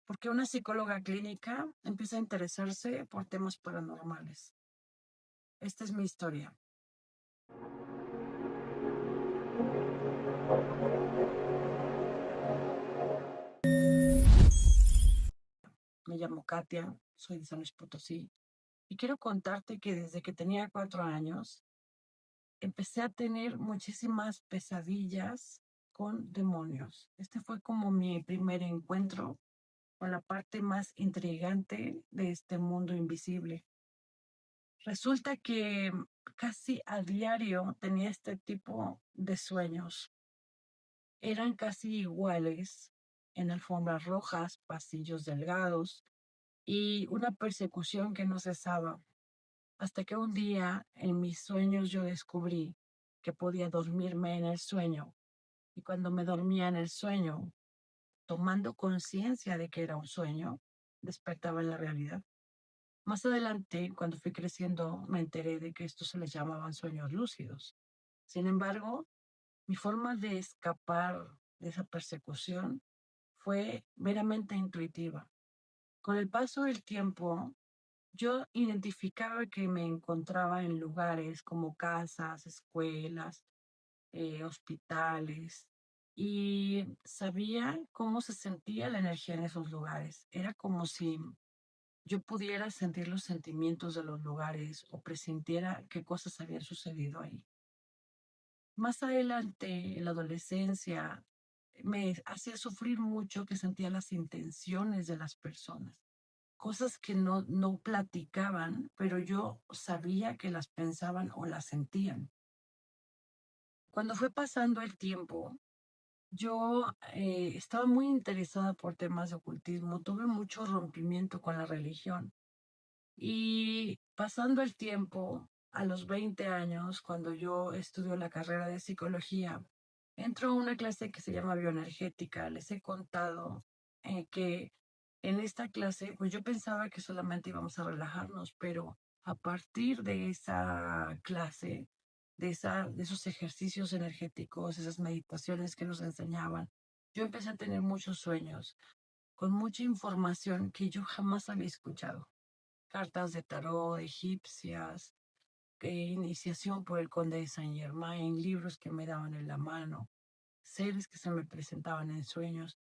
porque una psicóloga clínica empieza a interesarse por temas paranormales. Esta es mi historia. Me llamo Katia, soy de San Luis Potosí y quiero contarte que desde que tenía 4 años empecé a tener muchísimas pesadillas con demonios. Este fue como mi primer encuentro con la parte más intrigante de este mundo invisible. Resulta que casi a diario tenía este tipo de sueños. Eran casi iguales, en alfombras rojas, pasillos delgados y una persecución que no cesaba, hasta que un día en mis sueños yo descubrí que podía dormirme en el sueño, y cuando me dormía en el sueño, tomando conciencia de que era un sueño, despertaba en la realidad. Más adelante, cuando fui creciendo, me enteré de que estos se les llamaban sueños lúcidos. Sin embargo, mi forma de escapar de esa persecución fue meramente intuitiva. Con el paso del tiempo, yo identificaba que me encontraba en lugares como casas, escuelas, hospitales, y sabía cómo se sentía la energía en esos lugares. Era como si yo pudiera sentir los sentimientos de los lugares o presintiera qué cosas habían sucedido ahí. Más adelante, en la adolescencia, me hacía sufrir mucho que sentía las intenciones de las personas, cosas que no platicaban, pero yo sabía que las pensaban o las sentían. Cuando fue pasando el tiempo, yo estaba muy interesada por temas de ocultismo, tuve mucho rompimiento con la religión. Y pasando el tiempo, a los 20 años, cuando yo estudio la carrera de psicología, entro a una clase que se llama bioenergética. Les he contado que en esta clase, pues yo pensaba que solamente íbamos a relajarnos, pero a partir de esa clase, de esos ejercicios energéticos, esas meditaciones que nos enseñaban, yo empecé a tener muchos sueños, con mucha información que yo jamás había escuchado: cartas de tarot egipcias, iniciación por el conde de Saint Germain, libros que me daban en la mano, seres que se me presentaban en sueños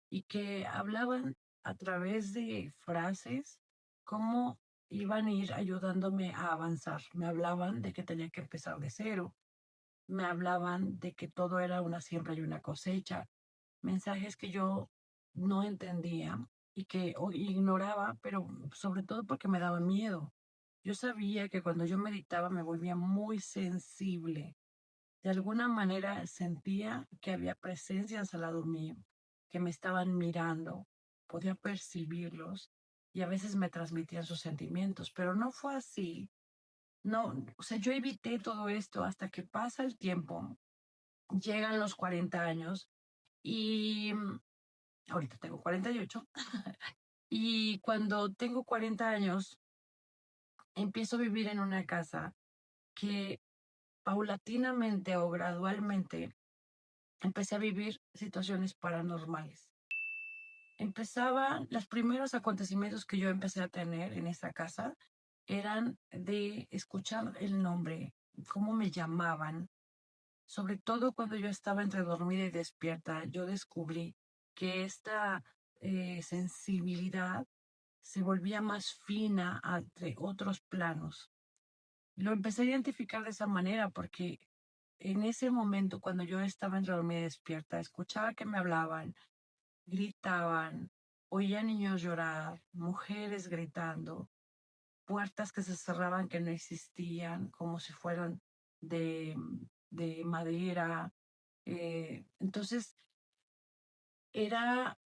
y que hablaban a través de frases cómo iban a ir ayudándome a avanzar. Me hablaban de que tenía que empezar de cero, me hablaban de que todo era una siembra y una cosecha, mensajes que yo no entendía y que ignoraba, pero sobre todo porque me daba miedo. Yo sabía que cuando yo meditaba me volvía muy sensible. De alguna manera sentía que había presencias al lado mío, que me estaban mirando, podía percibirlos y a veces me transmitían sus sentimientos, pero no fue así. No, o sea, yo evité todo esto hasta que pasa el tiempo, llegan los 40 años y ahorita tengo 48. Y cuando tengo 40 años, empiezo a vivir en una casa que paulatinamente o gradualmente empecé a vivir situaciones paranormales. Los primeros acontecimientos que yo empecé a tener en esa casa eran de escuchar el nombre, cómo me llamaban. Sobre todo cuando yo estaba entre dormida y despierta, yo descubrí que esta sensibilidad se volvía más fina entre otros planos. Lo empecé a identificar de esa manera porque en ese momento, cuando yo estaba entre dormida y despierta, escuchaba que me hablaban, gritaban, oía niños llorar, mujeres gritando, puertas que se cerraban que no existían, como si fueran de, de madera. Entonces, era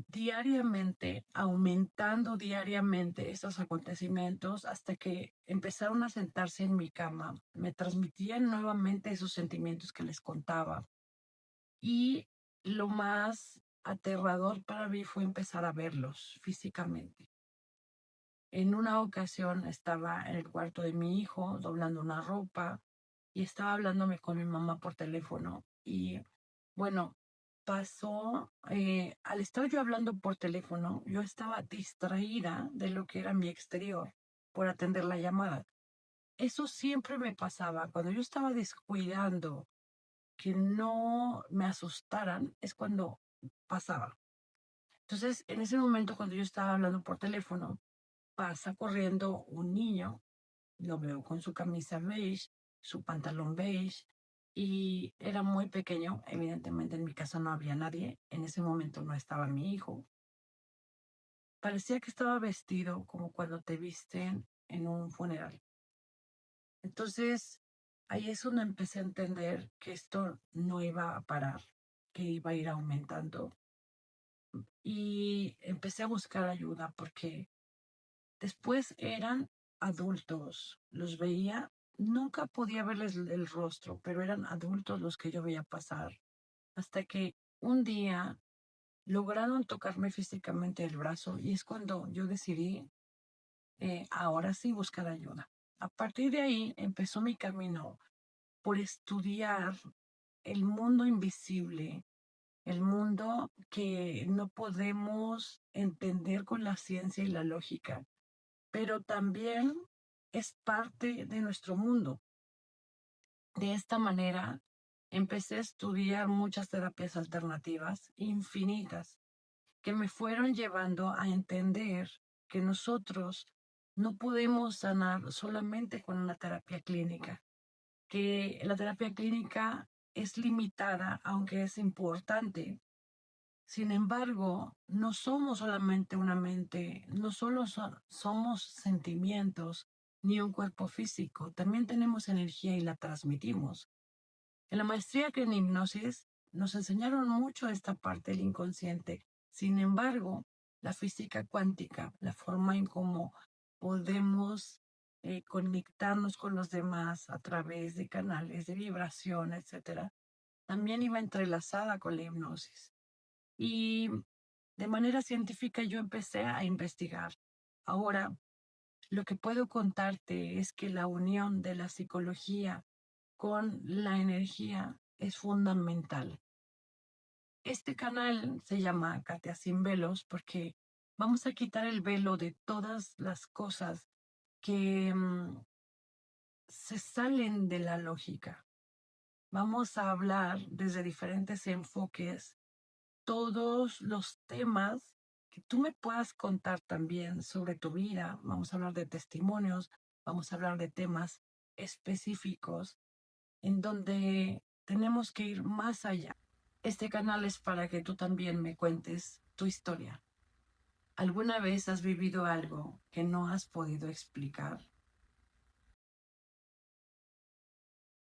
diariamente, aumentando diariamente esos acontecimientos hasta que empezaron a sentarse en mi cama, me transmitían nuevamente esos sentimientos que les contaba. Y lo más aterrador para mí fue empezar a verlos físicamente. En una ocasión estaba en el cuarto de mi hijo doblando una ropa y estaba hablándome con mi mamá por teléfono y bueno, pasó, al estar yo hablando por teléfono, yo estaba distraída de lo que era mi exterior por atender la llamada. Eso siempre me pasaba. Cuando yo estaba descuidando que no me asustaran, es cuando pasaba. Entonces, en ese momento, cuando yo estaba hablando por teléfono, pasa corriendo un niño, lo veo con su camisa beige, su pantalón beige, y era muy pequeño. Evidentemente en mi casa no había nadie. En ese momento no estaba mi hijo. Parecía que estaba vestido como cuando te visten en un funeral. Entonces, ahí es donde empecé a entender que esto no iba a parar, que iba a ir aumentando. Y empecé a buscar ayuda porque después eran adultos, los veía, nunca podía verles el rostro, pero eran adultos los que yo veía pasar, hasta que un día lograron tocarme físicamente el brazo y es cuando yo decidí, ahora sí, buscar ayuda. A partir de ahí empezó mi camino por estudiar el mundo invisible, el mundo que no podemos entender con la ciencia y la lógica, pero también es parte de nuestro mundo. De esta manera, empecé a estudiar muchas terapias alternativas infinitas que me fueron llevando a entender que nosotros no podemos sanar solamente con una terapia clínica, que la terapia clínica es limitada, aunque es importante. Sin embargo, no somos solamente una mente, no solo somos sentimientos ni un cuerpo físico, también tenemos energía y la transmitimos. En la maestría que en hipnosis nos enseñaron mucho esta parte del inconsciente. Sin embargo, la física cuántica, la forma en cómo podemos conectarnos con los demás a través de canales de vibración, etcétera, también iba entrelazada con la hipnosis. Y de manera científica yo empecé a investigar. Ahora, lo que puedo contarte es que la unión de la psicología con la energía es fundamental. Este canal se llama Katia Sin Velos porque vamos a quitar el velo de todas las cosas que se salen de la lógica. Vamos a hablar desde diferentes enfoques todos los temas que tú me puedas contar también sobre tu vida. Vamos a hablar de testimonios, vamos a hablar de temas específicos en donde tenemos que ir más allá. Este canal es para que tú también me cuentes tu historia. ¿Alguna vez has vivido algo que no has podido explicar?